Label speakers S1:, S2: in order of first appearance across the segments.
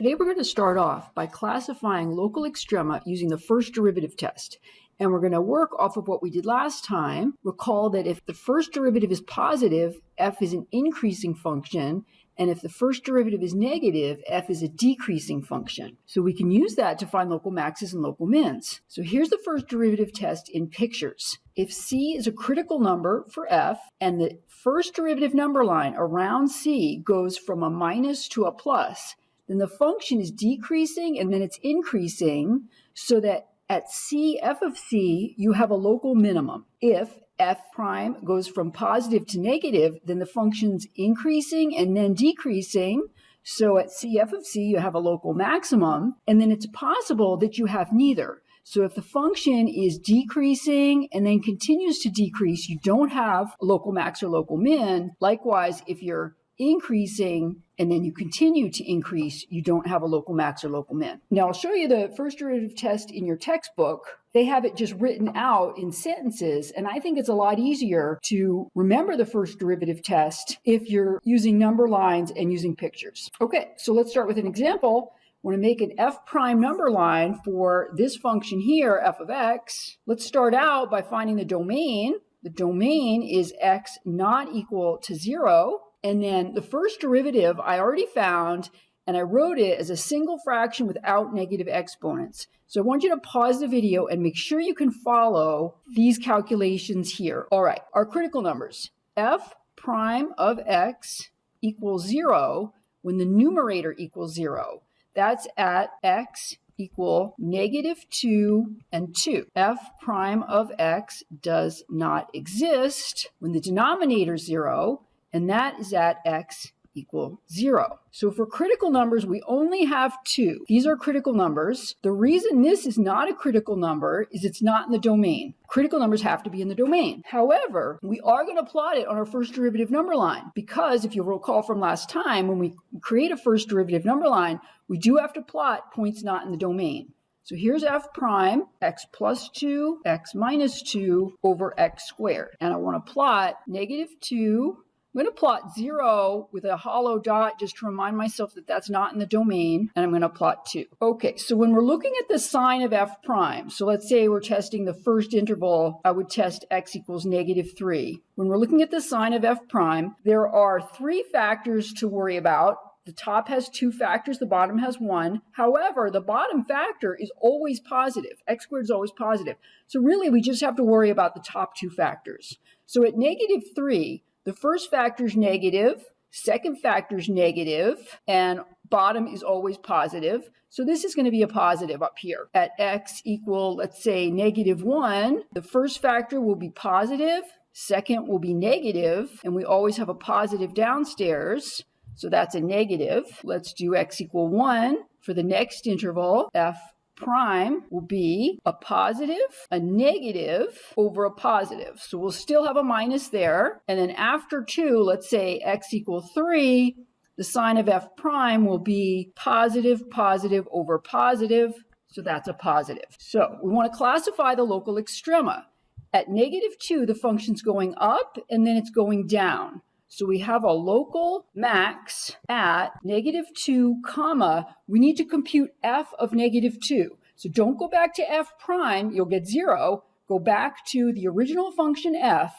S1: Today we're going to start off by classifying local extrema using the first derivative test. And we're going to work off of what we did last time. Recall that if the first derivative is positive, f is an increasing function. And if the first derivative is negative, f is a decreasing function. So we can use that to find local maxes and local mins. So here's the first derivative test in pictures. If c is a critical number for f, and the first derivative number line around c goes from a minus to a plus, then the function is decreasing and then it's increasing so that at c, f of c, you have a local minimum. If f prime goes from positive to negative, then the function's increasing and then decreasing. So at c, f of c, you have a local maximum, and then it's possible that you have neither. So if the function is decreasing and then continues to decrease, you don't have a local max or local min. Likewise, if you're increasing and then you continue to increase, you don't have a local max or local min. Now I'll show you the first derivative test in your textbook. They have it just written out in sentences, and I think it's a lot easier to remember the first derivative test if you're using number lines and using pictures. Okay, so let's start with an example. I want to make an f prime number line for this function here, f of x. Let's start out by finding the domain. The domain is x not equal to 0. And then the first derivative I already found, and I wrote it as a single fraction without negative exponents. So I want you to pause the video and make sure you can follow these calculations here. All right, our critical numbers. F prime of x equals 0 when the numerator equals 0. That's at x equal negative 2 and 2. F prime of x does not exist when the denominator is 0, and that is at x equal 0. So for critical numbers, we only have 2. These are critical numbers. The reason this is not a critical number is it's not in the domain. Critical numbers have to be in the domain. However, we are going to plot it on our first derivative number line because if you recall from last time, when we create a first derivative number line, we do have to plot points not in the domain. So here's f prime, x plus 2, x minus 2 over x squared. And I want to plot negative 2. I'm going to plot 0 with a hollow dot just to remind myself that that's not in the domain, and I'm going to plot 2. Okay, so when we're looking at the sign of f prime, so let's say we're testing the first interval, I would test x equals negative 3. When we're looking at the sign of f prime, there are 3 factors to worry about. The top has 2 factors, the bottom has 1. However, the bottom factor is always positive. X squared is always positive. So really, we just have to worry about the top 2 factors. So at negative 3, the first factor is negative, second factor is negative, and bottom is always positive. So this is going to be a positive up here. At x equal, let's say, negative 1, the first factor will be positive, second will be negative, and we always have a positive downstairs. So that's a negative. Let's do x equal 1 for the next interval. F prime will be a positive, a negative over a positive. So we'll still have a minus there. And then after 2, let's say x equal 3, the sign of f prime will be positive, positive over positive. So that's a positive. So we want to classify the local extrema. At negative 2, the function's going up and then it's going down. So we have a local max at negative 2, comma, we need to compute f of negative 2. So don't go back to f prime, you'll get 0. Go back to the original function f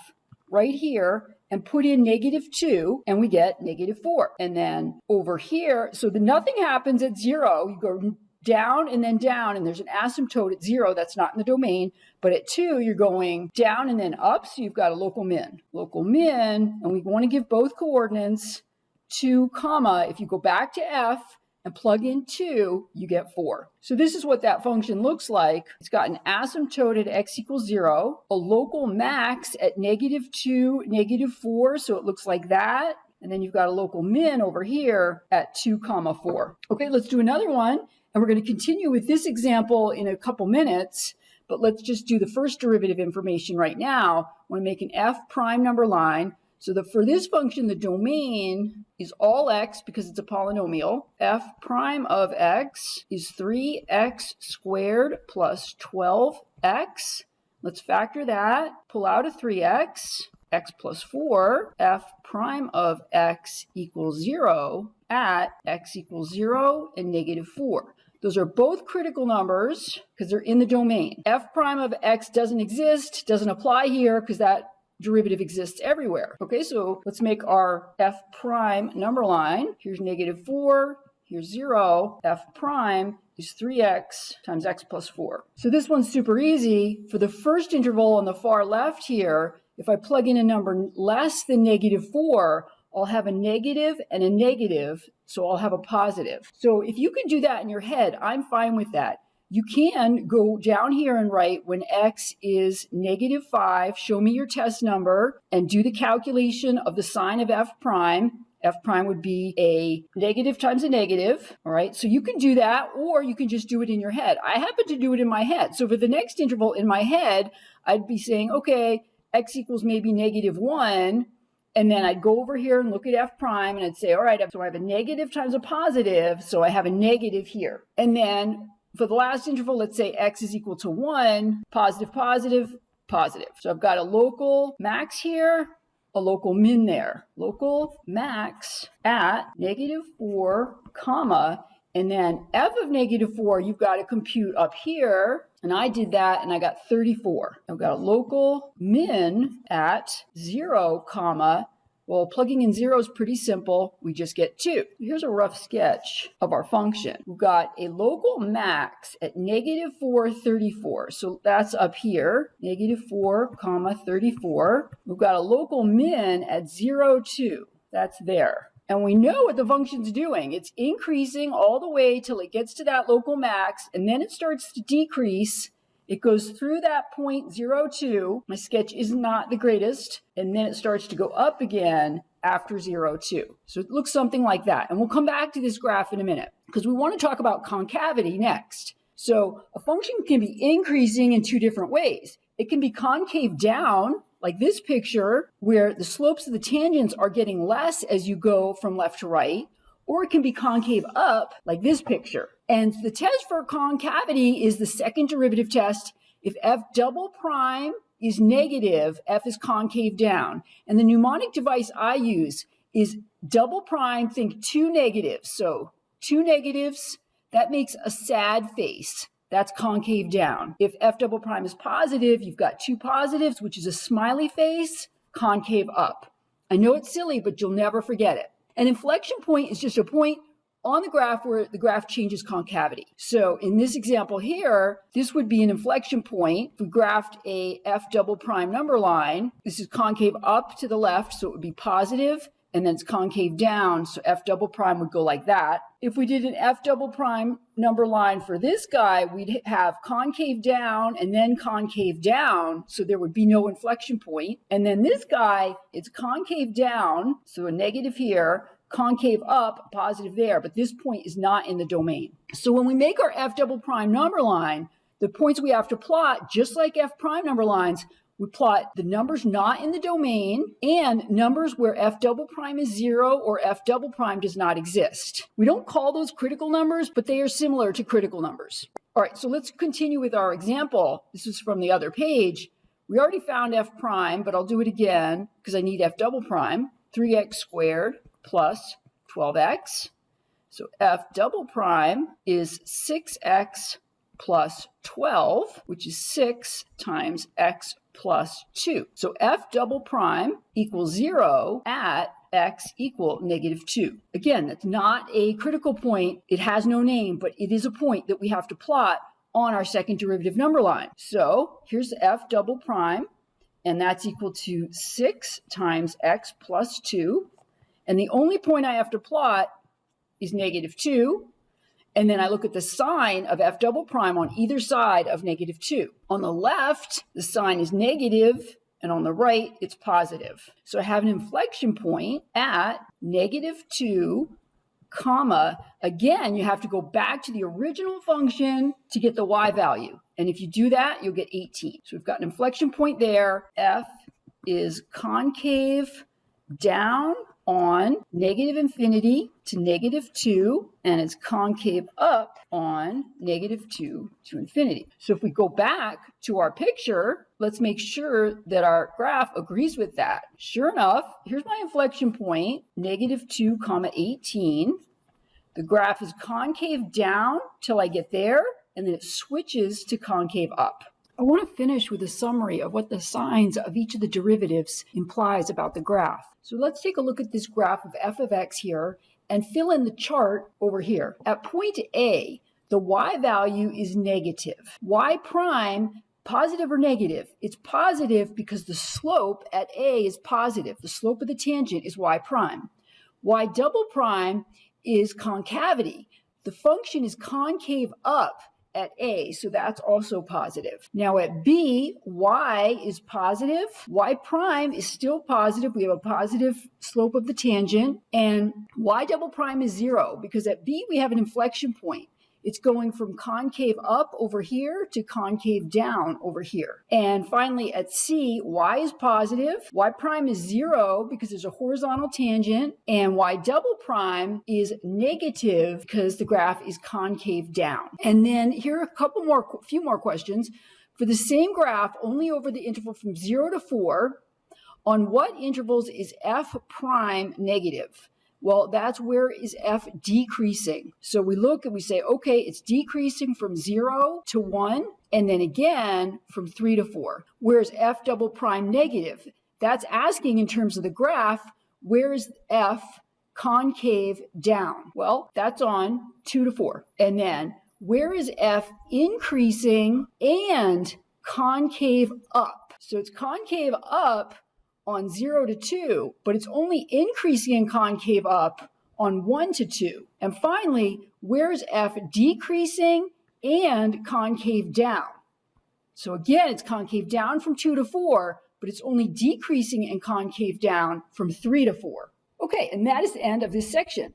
S1: right here and put in negative 2 and we get negative 4. And then over here, so nothing happens at 0. You go down and there's an asymptote at 0 that's not in the domain, but at 2 you're going down and then up, so you've got a local min. Local min, and we want to give both coordinates, 2, comma, if you go back to f and plug in 2, you get 4. So this is what that function looks like. It's got an asymptote at x equals 0, a local max at negative 2, negative 4, so it looks like that, and then you've got a local min over here at 2, comma 4. Okay, let's do another one. And we're going to continue with this example in a couple minutes, but let's just do the first derivative information right now. I want to make an f prime number line. So for this function, the domain is all x because it's a polynomial. F prime of x is 3x squared plus 12x. Let's factor that, pull out a 3x, x plus 4. F prime of x equals 0 at x equals 0 and negative 4. Those are both critical numbers because they're in the domain. F prime of x doesn't exist, doesn't apply here because that derivative exists everywhere. Okay, so let's make our f prime number line. Here's negative 4, here's 0. F prime is 3x times x plus 4. So this one's super easy. For the first interval on the far left here, if I plug in a number less than negative 4, I'll have a negative and a negative, so I'll have a positive. So if you can do that in your head, I'm fine with that. You can go down here and write when x is negative 5, show me your test number, and do the calculation of the sign of f prime. F prime would be a negative times a negative, all right? So you can do that, or you can just do it in your head. I happen to do it in my head. So for the next interval in my head, I'd be saying, okay, x equals maybe negative 1, and then I'd go over here and look at f prime, and I'd say, all right, so I have a negative times a positive, so I have a negative here. And then for the last interval, let's say x is equal to 1, positive, positive, positive. So I've got a local max here, a local min there. Local max at negative 4, comma, and then f of negative 4, you've got to compute up here. And I did that, and I got 34. I've got a local min at 0, comma. Well, plugging in 0 is pretty simple. We just get 2. Here's a rough sketch of our function. We've got a local max at negative 4, 34. So that's up here, negative 4, comma, 34. We've got a local min at 0, 2. That's there. And we know what the function's doing. It's increasing all the way till it gets to that local max, and then it starts to decrease. It goes through that point 0, 2. My sketch is not the greatest. And then it starts to go up again after 0, 2. So it looks something like that. And we'll come back to this graph in a minute because we want to talk about concavity next. So a function can be increasing in two different ways. It can be concave down, like this picture, where the slopes of the tangents are getting less as you go from left to right, or it can be concave up, like this picture. And the test for concavity is the second derivative test. If f double prime is negative, f is concave down. And the mnemonic device I use is double prime, think two negatives. So two negatives, that makes a sad face. That's concave down. If f double prime is positive, you've got two positives, which is a smiley face, concave up. I know it's silly, but you'll never forget it. An inflection point is just a point on the graph where the graph changes concavity. So in this example here, this would be an inflection point. If we graphed a f double prime number line, this is concave up to the left, so it would be positive, and then it's concave down, so f double prime would go like that. If we did an f double prime number line for this guy, we'd have concave down and then concave down, so there would be no inflection point. And then this guy, it's concave down, so a negative here, concave up, positive there, but this point is not in the domain. So when we make our f double prime number line, the points we have to plot, just like f prime number lines, we plot the numbers not in the domain and numbers where f double prime is 0 or f double prime does not exist. We don't call those critical numbers, but they are similar to critical numbers. All right, so let's continue with our example. This is from the other page. We already found f prime, but I'll do it again because I need f double prime. 3x squared plus 12x. So f double prime is 6x plus 12, which is 6 times x plus 2. So f double prime equals 0 at x equal negative 2. Again, that's not a critical point. It has no name, but it is a point that we have to plot on our second derivative number line. So here's f double prime, and that's equal to 6 times x plus 2. And the only point I have to plot is negative 2. And then I look at the sign of f double prime on either side of negative 2. On the left, the sign is negative, and on the right, it's positive. So I have an inflection point at negative 2, comma. Again, you have to go back to the original function to get the y value. And if you do that, you'll get 18. So we've got an inflection point there. F is concave down on negative infinity to negative 2, and it's concave up on negative 2 to infinity. So if we go back to our picture, let's make sure that our graph agrees with that. Sure enough, here's my inflection point, negative 2, 18. The graph is concave down till I get there, and then it switches to concave up. I want to finish with a summary of what the signs of each of the derivatives implies about the graph. So let's take a look at this graph of f of x here and fill in the chart over here. At point A, the y value is negative. Y prime, positive or negative? It's positive because the slope at A is positive. The slope of the tangent is y prime. Y double prime is concavity. The function is concave up at A, so that's also positive. Now at B, y is positive, y prime is still positive. We have a positive slope of the tangent, and y double prime is 0 because at B we have an inflection point. It's going from concave up over here to concave down over here. And finally at C, y is positive, y prime is 0 because there's a horizontal tangent, and y double prime is negative because the graph is concave down. And then here are a few more questions. For the same graph, only over the interval from 0 to 4, on what intervals is f prime negative? Well, that's where is f decreasing. So we look and we say, okay, it's decreasing from 0 to 1, and then again from 3 to 4. Where's f double prime negative? That's asking in terms of the graph, where is f concave down? Well, that's on 2 to 4. And then where is f increasing and concave up? So it's concave up on 0 to 2, but it's only increasing in concave up on 1 to 2. And finally, where's f decreasing and concave down? So again, it's concave down from 2 to 4, but it's only decreasing and concave down from 3 to 4. Okay, and that is the end of this section.